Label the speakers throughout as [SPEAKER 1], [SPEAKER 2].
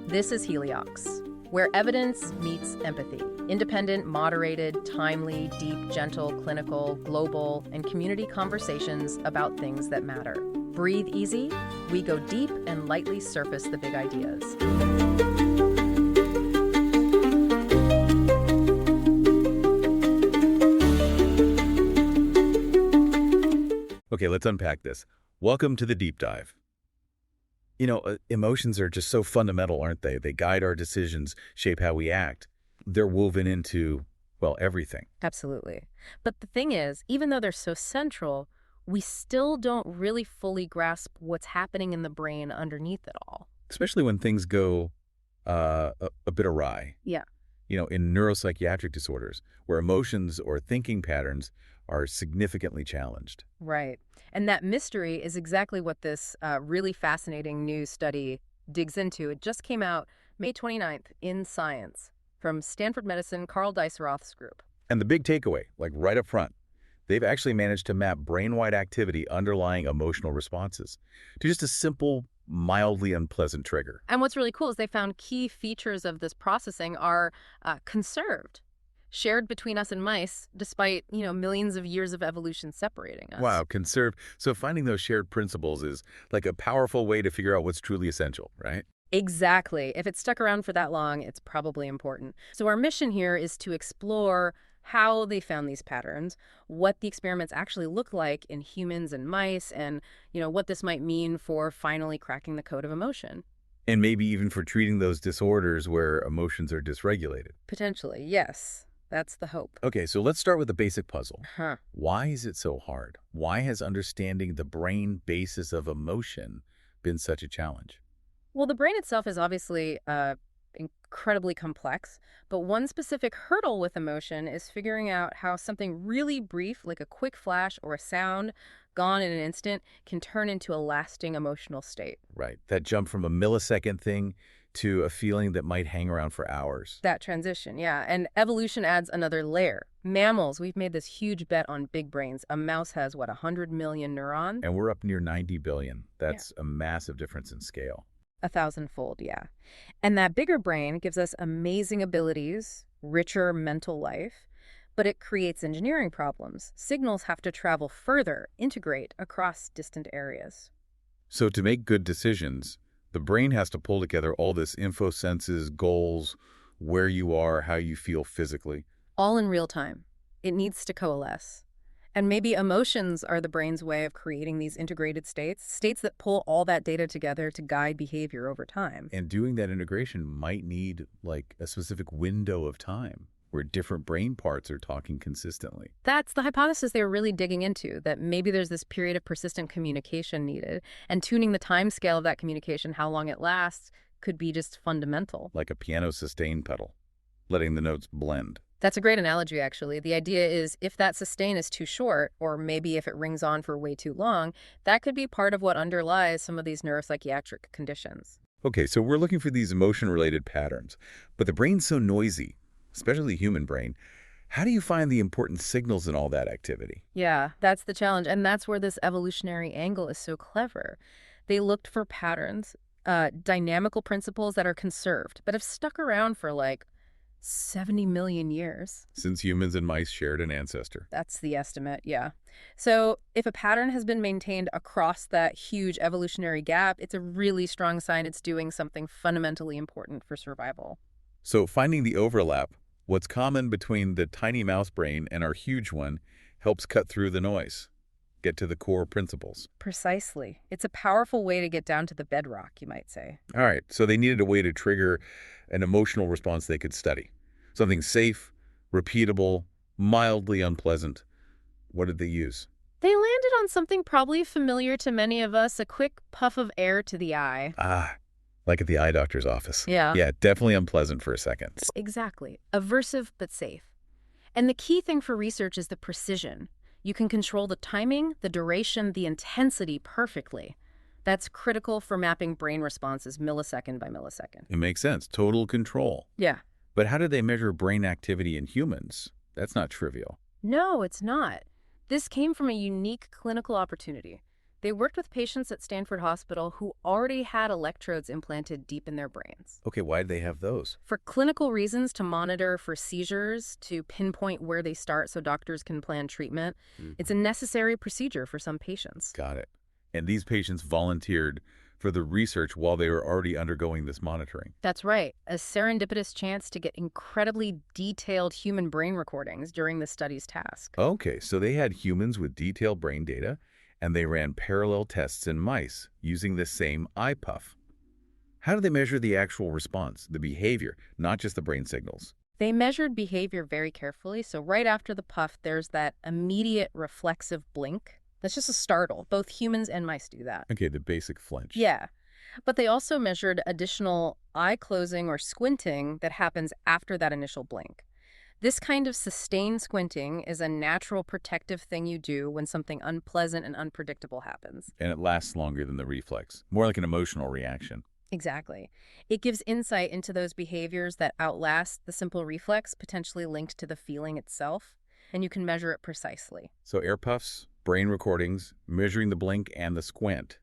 [SPEAKER 1] This is Heliox, where evidence meets empathy. Independent, moderated, timely, deep, gentle, clinical, global, and community conversations about things that matter. Breathe easy. We go deep and lightly surface the big ideas.
[SPEAKER 2] Okay, let's unpack this. Welcome to the deep dive. Emotions are just so fundamental, aren't they? They guide our decisions, shape how we act. They're woven into, well, everything.
[SPEAKER 1] Absolutely. But the thing is, even though they're so central, we still don't really fully grasp what's happening in the brain underneath it all.
[SPEAKER 2] Especially when things go a bit awry.
[SPEAKER 1] Yeah.
[SPEAKER 2] In neuropsychiatric disorders, where emotions or thinking patterns are significantly challenged.
[SPEAKER 1] Right. And that mystery is exactly what this really fascinating new study digs into. It just came out May 29th in Science from Stanford Medicine, Carl Deisseroth's group.
[SPEAKER 2] And the big takeaway, like right up front, they've actually managed to map brain-wide activity underlying emotional responses to just a simple, mildly unpleasant trigger.
[SPEAKER 1] And what's really cool is they found key features of this processing are conserved, shared between us and mice, despite, millions of years of evolution separating us.
[SPEAKER 2] Wow, conserved. So finding those shared principles is like a powerful way to figure out what's truly essential, right?
[SPEAKER 1] Exactly. If it's stuck around for that long, it's probably important. So our mission here is to explore how they found these patterns, what the experiments actually look like in humans and mice, and, what this might mean for finally cracking the code of emotion.
[SPEAKER 2] And maybe even for treating those disorders where emotions are dysregulated.
[SPEAKER 1] Potentially, yes. That's the hope.
[SPEAKER 2] Okay, so let's start with the basic puzzle.
[SPEAKER 1] Huh.
[SPEAKER 2] Why is it so hard? Why has understanding the brain basis of emotion been such a challenge?
[SPEAKER 1] Well, the brain itself is obviously incredibly complex, but one specific hurdle with emotion is figuring out how something really brief, like a quick flash or a sound, gone in an instant, can turn into a lasting emotional state.
[SPEAKER 2] Right, that jump from a millisecond thing to a feeling that might hang around for hours.
[SPEAKER 1] That transition, yeah. And evolution adds another layer. Mammals, we've made this huge bet on big brains. A mouse has, 100 million neurons?
[SPEAKER 2] And we're up near 90 billion. That's a massive difference in scale.
[SPEAKER 1] 1,000-fold, yeah. And that bigger brain gives us amazing abilities, richer mental life, but it creates engineering problems. Signals have to travel further, integrate across distant areas.
[SPEAKER 2] So to make good decisions, the brain has to pull together all this info, senses, goals, where you are, how you feel physically.
[SPEAKER 1] All in real time. It needs to coalesce. And maybe emotions are the brain's way of creating these integrated states that pull all that data together to guide behavior over time.
[SPEAKER 2] And doing that integration might need like a specific window of time where different brain parts are talking consistently.
[SPEAKER 1] That's the hypothesis they were really digging into, that maybe there's this period of persistent communication needed, and tuning the time scale of that communication, how long it lasts, could be just fundamental.
[SPEAKER 2] Like a piano sustain pedal, letting the notes blend.
[SPEAKER 1] That's a great analogy, actually. The idea is if that sustain is too short, or maybe if it rings on for way too long, that could be part of what underlies some of these neuropsychiatric conditions.
[SPEAKER 2] Okay, so we're looking for these emotion-related patterns, but the brain's so noisy, especially the human brain. How do you find the important signals in all that activity?
[SPEAKER 1] Yeah, that's the challenge, and that's where this evolutionary angle is so clever. They looked for patterns, dynamical principles that are conserved, but have stuck around for 70 million years.
[SPEAKER 2] Since humans and mice shared an ancestor.
[SPEAKER 1] That's the estimate, yeah. So if a pattern has been maintained across that huge evolutionary gap, it's a really strong sign it's doing something fundamentally important for survival.
[SPEAKER 2] So finding the overlap, what's common between the tiny mouse brain and our huge one, helps cut through the noise, get to the core principles.
[SPEAKER 1] Precisely. It's a powerful way to get down to the bedrock, you might say.
[SPEAKER 2] All right, so they needed a way to trigger an emotional response they could study. Something safe, repeatable, mildly unpleasant. What did they use?
[SPEAKER 1] They landed on something probably familiar to many of us, a quick puff of air to the eye.
[SPEAKER 2] Like at the eye doctor's office.
[SPEAKER 1] Yeah.
[SPEAKER 2] Yeah, definitely unpleasant for a second.
[SPEAKER 1] Exactly. Aversive but safe. And the key thing for research is the precision. You can control the timing, the duration, the intensity perfectly. That's critical for mapping brain responses millisecond by millisecond.
[SPEAKER 2] It makes sense. Total control.
[SPEAKER 1] Yeah.
[SPEAKER 2] But how did they measure brain activity in humans? That's not trivial.
[SPEAKER 1] No, it's not. This came from a unique clinical opportunity. They worked with patients at Stanford Hospital who already had electrodes implanted deep in their brains.
[SPEAKER 2] Okay, why did they have those?
[SPEAKER 1] For clinical reasons, to monitor for seizures, to pinpoint where they start so doctors can plan treatment. It's a necessary procedure for some patients.
[SPEAKER 2] Got it. And these patients volunteered for the research while they were already undergoing this monitoring.
[SPEAKER 1] That's right, a serendipitous chance to get incredibly detailed human brain recordings during the study's task.
[SPEAKER 2] Okay, so they had humans with detailed brain data, and they ran parallel tests in mice using the same eye puff. How do they measure the actual response, the behavior, not just the brain signals?
[SPEAKER 1] They measured behavior very carefully, so right after the puff, there's that immediate reflexive blink. That's just a startle. Both humans and mice do that.
[SPEAKER 2] Okay, the basic flinch.
[SPEAKER 1] Yeah, but they also measured additional eye closing or squinting that happens after that initial blink. This kind of sustained squinting is a natural protective thing you do when something unpleasant and unpredictable happens.
[SPEAKER 2] And it lasts longer than the reflex, more like an emotional reaction.
[SPEAKER 1] Exactly. It gives insight into those behaviors that outlast the simple reflex, potentially linked to the feeling itself, and you can measure it precisely.
[SPEAKER 2] So air puffs, brain recordings, measuring the blink and the squint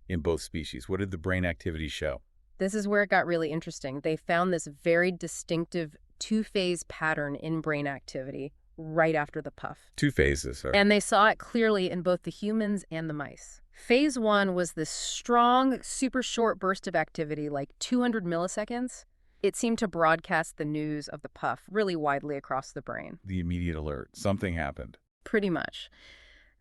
[SPEAKER 2] in both species. What did the brain activity show?
[SPEAKER 1] This is where it got really interesting. They found this very distinctive two-phase pattern in brain activity right after the puff.
[SPEAKER 2] Two phases.
[SPEAKER 1] And they saw it clearly in both the humans and the mice. Phase 1 was this strong, super short burst of activity, like 200 milliseconds. It seemed to broadcast the news of the puff really widely across the brain.
[SPEAKER 2] The immediate alert. Something happened.
[SPEAKER 1] Pretty much.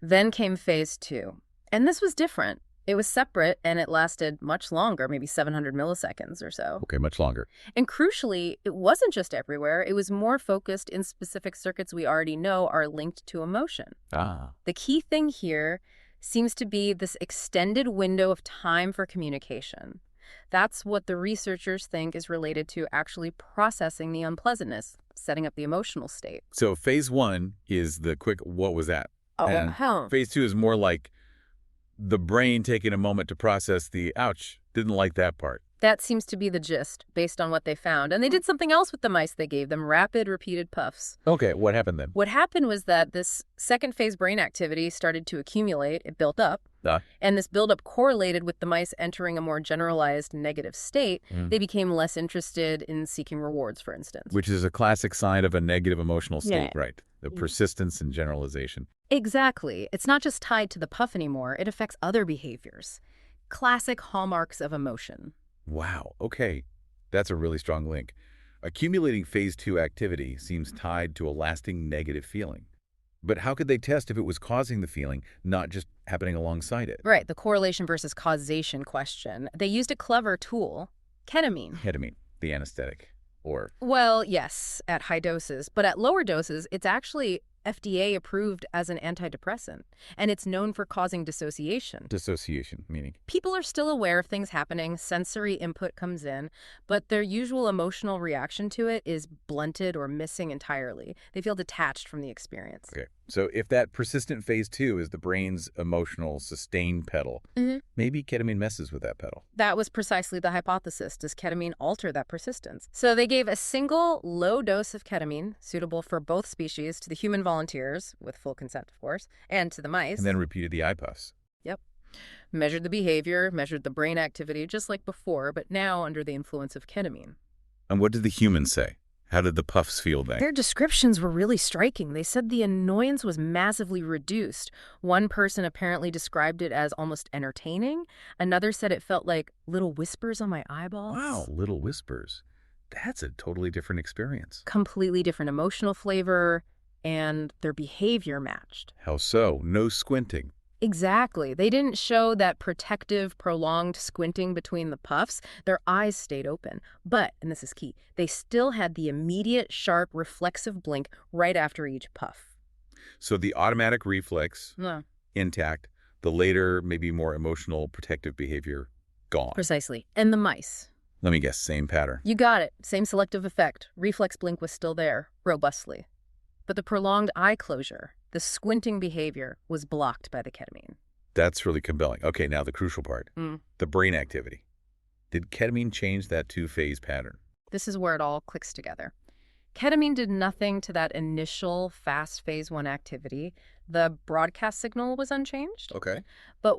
[SPEAKER 1] Then came phase 2. And this was different. It was separate, and it lasted much longer, maybe 700 milliseconds or so.
[SPEAKER 2] Okay, much longer.
[SPEAKER 1] And crucially, it wasn't just everywhere. It was more focused in specific circuits we already know are linked to emotion. The key thing here seems to be this extended window of time for communication. That's what the researchers think is related to actually processing the unpleasantness, setting up the emotional state.
[SPEAKER 2] So phase 1 is the quick, what was that? And
[SPEAKER 1] hell.
[SPEAKER 2] phase 2 is more like the brain taking a moment to process the, ouch, didn't like that part.
[SPEAKER 1] That seems to be the gist, based on what they found. And they did something else with the mice. They gave them rapid, repeated puffs.
[SPEAKER 2] Okay, what happened then?
[SPEAKER 1] What happened was that this second phase brain activity started to accumulate. It built up. And this buildup correlated with the mice entering a more generalized negative state. They became less interested in seeking rewards, for instance.
[SPEAKER 2] Which is a classic sign of a negative emotional state, right? The persistence and generalization.
[SPEAKER 1] Exactly. It's not just tied to the puff anymore. It affects other behaviors. Classic hallmarks of emotion.
[SPEAKER 2] Wow, okay. That's a really strong link. Accumulating phase 2 activity seems tied to a lasting negative feeling. But how could they test if it was causing the feeling, not just happening alongside it?
[SPEAKER 1] Right, the correlation versus causation question. They used a clever tool, ketamine.
[SPEAKER 2] Ketamine, the anesthetic, or...
[SPEAKER 1] Well, yes, at high doses. But at lower doses, it's actually FDA approved as an antidepressant, and it's known for causing dissociation.
[SPEAKER 2] Dissociation, meaning?
[SPEAKER 1] People are still aware of things happening, sensory input comes in, but their usual emotional reaction to it is blunted or missing entirely. They feel detached from the experience.
[SPEAKER 2] Okay, so if that persistent phase 2 is the brain's emotional sustain pedal, maybe ketamine messes with that pedal.
[SPEAKER 1] That was precisely the hypothesis. Does ketamine alter that persistence? So they gave a single low dose of ketamine, suitable for both species, to the human volunteers, with full consent, of course, and to the mice.
[SPEAKER 2] And then repeated the eye puffs.
[SPEAKER 1] Yep. Measured the behavior, measured the brain activity, just like before, but now under the influence of ketamine.
[SPEAKER 2] And what did the humans say? How did the puffs feel then?
[SPEAKER 1] Their descriptions were really striking. They said the annoyance was massively reduced. One person apparently described it as almost entertaining. Another said it felt like little whispers on my eyeballs.
[SPEAKER 2] Wow, little whispers. That's a totally different experience.
[SPEAKER 1] Completely different emotional flavor, and their behavior matched.
[SPEAKER 2] How so? No squinting.
[SPEAKER 1] Exactly. They didn't show that protective, prolonged squinting between the puffs. Their eyes stayed open. But, and this is key, they still had the immediate, sharp, reflexive blink right after each puff.
[SPEAKER 2] So the automatic reflex, intact. The later, maybe more emotional, protective behavior, gone.
[SPEAKER 1] Precisely. And the mice.
[SPEAKER 2] Let me guess, same pattern.
[SPEAKER 1] You got it. Same selective effect. Reflex blink was still there, robustly. But the prolonged eye closure, the squinting behavior, was blocked by the ketamine.
[SPEAKER 2] That's really compelling. Okay, now the crucial part. The brain activity. Did ketamine change that two-phase pattern?
[SPEAKER 1] This is where it all clicks together. Ketamine did nothing to that initial fast phase 1 activity. The broadcast signal was unchanged.
[SPEAKER 2] Okay.
[SPEAKER 1] But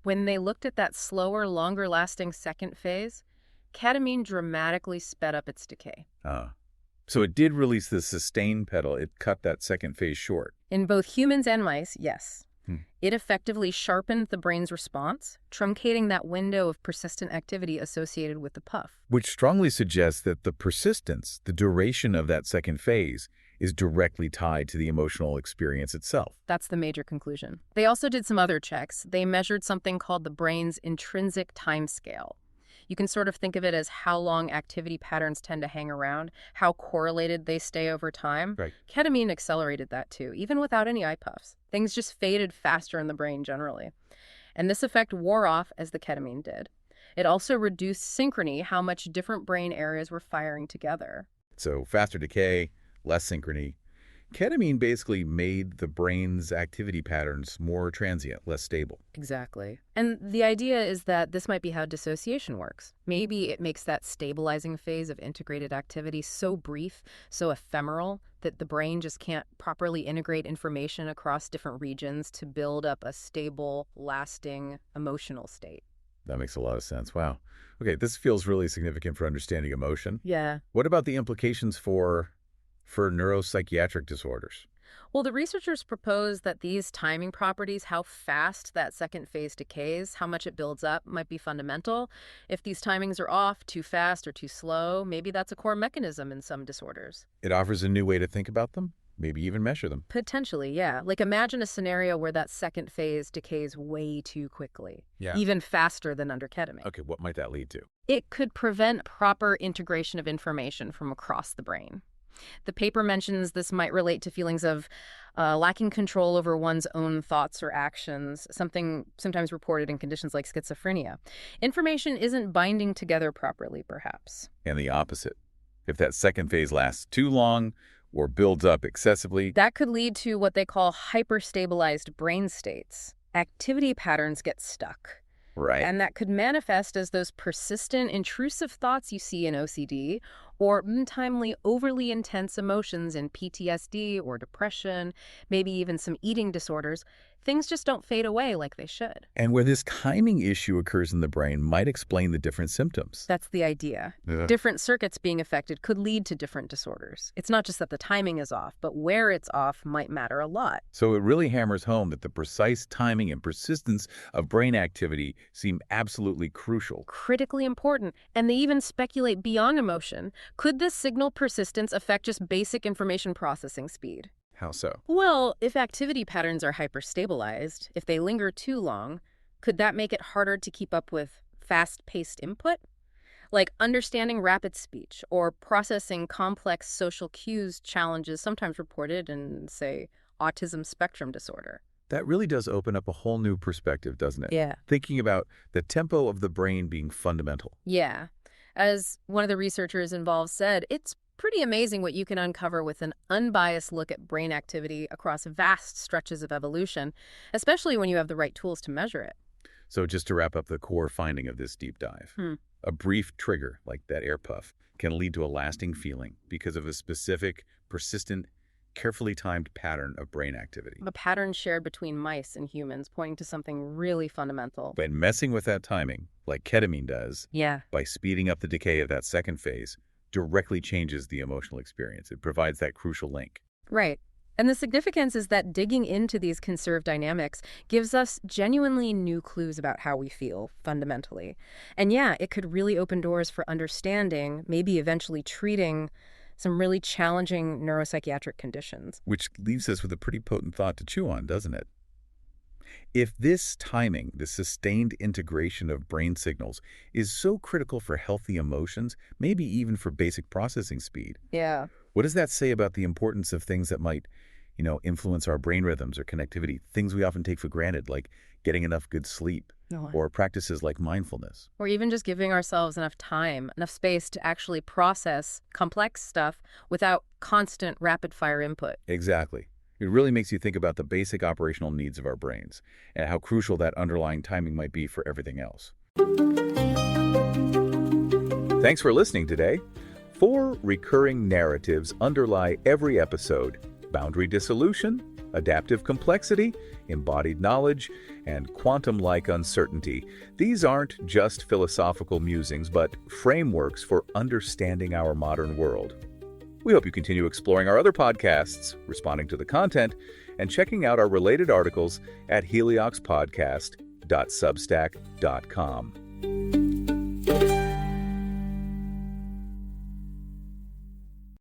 [SPEAKER 1] when they looked at that slower, longer-lasting second phase, ketamine dramatically sped up its decay.
[SPEAKER 2] So it did release the sustain pedal. It cut that second phase short.
[SPEAKER 1] In both humans and mice, yes.
[SPEAKER 2] Hmm.
[SPEAKER 1] It effectively sharpened the brain's response, truncating that window of persistent activity associated with the puff.
[SPEAKER 2] Which strongly suggests that the persistence, the duration of that second phase, is directly tied to the emotional experience itself.
[SPEAKER 1] That's the major conclusion. They also did some other checks. They measured something called the brain's intrinsic time scale. You can sort of think of it as how long activity patterns tend to hang around, how correlated they stay over time.
[SPEAKER 2] Right.
[SPEAKER 1] Ketamine accelerated that too, even without any eye puffs. Things just faded faster in the brain generally. And this effect wore off as the ketamine did. It also reduced synchrony, how much different brain areas were firing together.
[SPEAKER 2] So faster decay, less synchrony. Ketamine basically made the brain's activity patterns more transient, less stable.
[SPEAKER 1] Exactly. And the idea is that this might be how dissociation works. Maybe it makes that stabilizing phase of integrated activity so brief, so ephemeral, that the brain just can't properly integrate information across different regions to build up a stable, lasting emotional state.
[SPEAKER 2] That makes a lot of sense. Wow. Okay, this feels really significant for understanding emotion.
[SPEAKER 1] Yeah.
[SPEAKER 2] What about the implications for neuropsychiatric disorders?
[SPEAKER 1] Well, the researchers propose that these timing properties, how fast that second phase decays, how much it builds up, might be fundamental. If these timings are off, too fast or too slow, maybe that's a core mechanism in some disorders.
[SPEAKER 2] It offers a new way to think about them, maybe even measure them.
[SPEAKER 1] Potentially, yeah. Like imagine a scenario where that second phase decays way too quickly,
[SPEAKER 2] Yeah.
[SPEAKER 1] even faster than under ketamine.
[SPEAKER 2] Okay, what might that lead to?
[SPEAKER 1] It could prevent proper integration of information from across the brain. The paper mentions this might relate to feelings of lacking control over one's own thoughts or actions, something sometimes reported in conditions like schizophrenia. Information isn't binding together properly, perhaps.
[SPEAKER 2] And the opposite. If that second phase lasts too long or builds up excessively,
[SPEAKER 1] That could lead to what they call hyperstabilized brain states. Activity patterns get stuck.
[SPEAKER 2] right?
[SPEAKER 1] And that could manifest as those persistent, intrusive thoughts you see in OCD, or untimely, overly intense emotions in PTSD or depression, maybe even some eating disorders. Things just don't fade away like they should.
[SPEAKER 2] And where this timing issue occurs in the brain might explain the different symptoms.
[SPEAKER 1] That's the idea.
[SPEAKER 2] Yeah.
[SPEAKER 1] Different circuits being affected could lead to different disorders. It's not just that the timing is off, but where it's off might matter a lot.
[SPEAKER 2] So it really hammers home that the precise timing and persistence of brain activity seem absolutely crucial.
[SPEAKER 1] Critically important. And they even speculate beyond emotion. Could this signal persistence affect just basic information processing speed?
[SPEAKER 2] How so?
[SPEAKER 1] Well, if activity patterns are hyperstabilized, if they linger too long, could that make it harder to keep up with fast-paced input? Like understanding rapid speech or processing complex social cues challenges sometimes reported in, say, autism spectrum disorder.
[SPEAKER 2] That really does open up a whole new perspective, doesn't it?
[SPEAKER 1] Yeah.
[SPEAKER 2] Thinking about the tempo of the brain being fundamental.
[SPEAKER 1] Yeah. As one of the researchers involved said, it's pretty amazing what you can uncover with an unbiased look at brain activity across vast stretches of evolution, especially when you have the right tools to measure it.
[SPEAKER 2] So just to wrap up the core finding of this deep dive, a brief trigger like that air puff can lead to a lasting feeling because of a specific, persistent, carefully timed pattern of brain activity.
[SPEAKER 1] A pattern shared between mice and humans pointing to something really fundamental.
[SPEAKER 2] But messing with that timing, like ketamine does,
[SPEAKER 1] Yeah.
[SPEAKER 2] by speeding up the decay of that second phase, directly changes the emotional experience. It provides that crucial link.
[SPEAKER 1] Right. And the significance is that digging into these conserved dynamics gives us genuinely new clues about how we feel, fundamentally. And yeah, it could really open doors for understanding, maybe eventually treating, some really challenging neuropsychiatric conditions.
[SPEAKER 2] Which leaves us with a pretty potent thought to chew on, doesn't it? If this timing, the sustained integration of brain signals, is so critical for healthy emotions, maybe even for basic processing speed,
[SPEAKER 1] Yeah.
[SPEAKER 2] what does that say about the importance of things that might, influence our brain rhythms or connectivity, things we often take for granted, like getting enough good sleep, or practices like mindfulness?
[SPEAKER 1] Or even just giving ourselves enough time, enough space to actually process complex stuff without constant rapid-fire input.
[SPEAKER 2] Exactly. It really makes you think about the basic operational needs of our brains and how crucial that underlying timing might be for everything else. Thanks for listening today. 4 recurring narratives underlie every episode: boundary dissolution, adaptive complexity, embodied knowledge, and quantum-like uncertainty. These aren't just philosophical musings, but frameworks for understanding our modern world. We hope you continue exploring our other podcasts, responding to the content, and checking out our related articles at helioxpodcast.substack.com.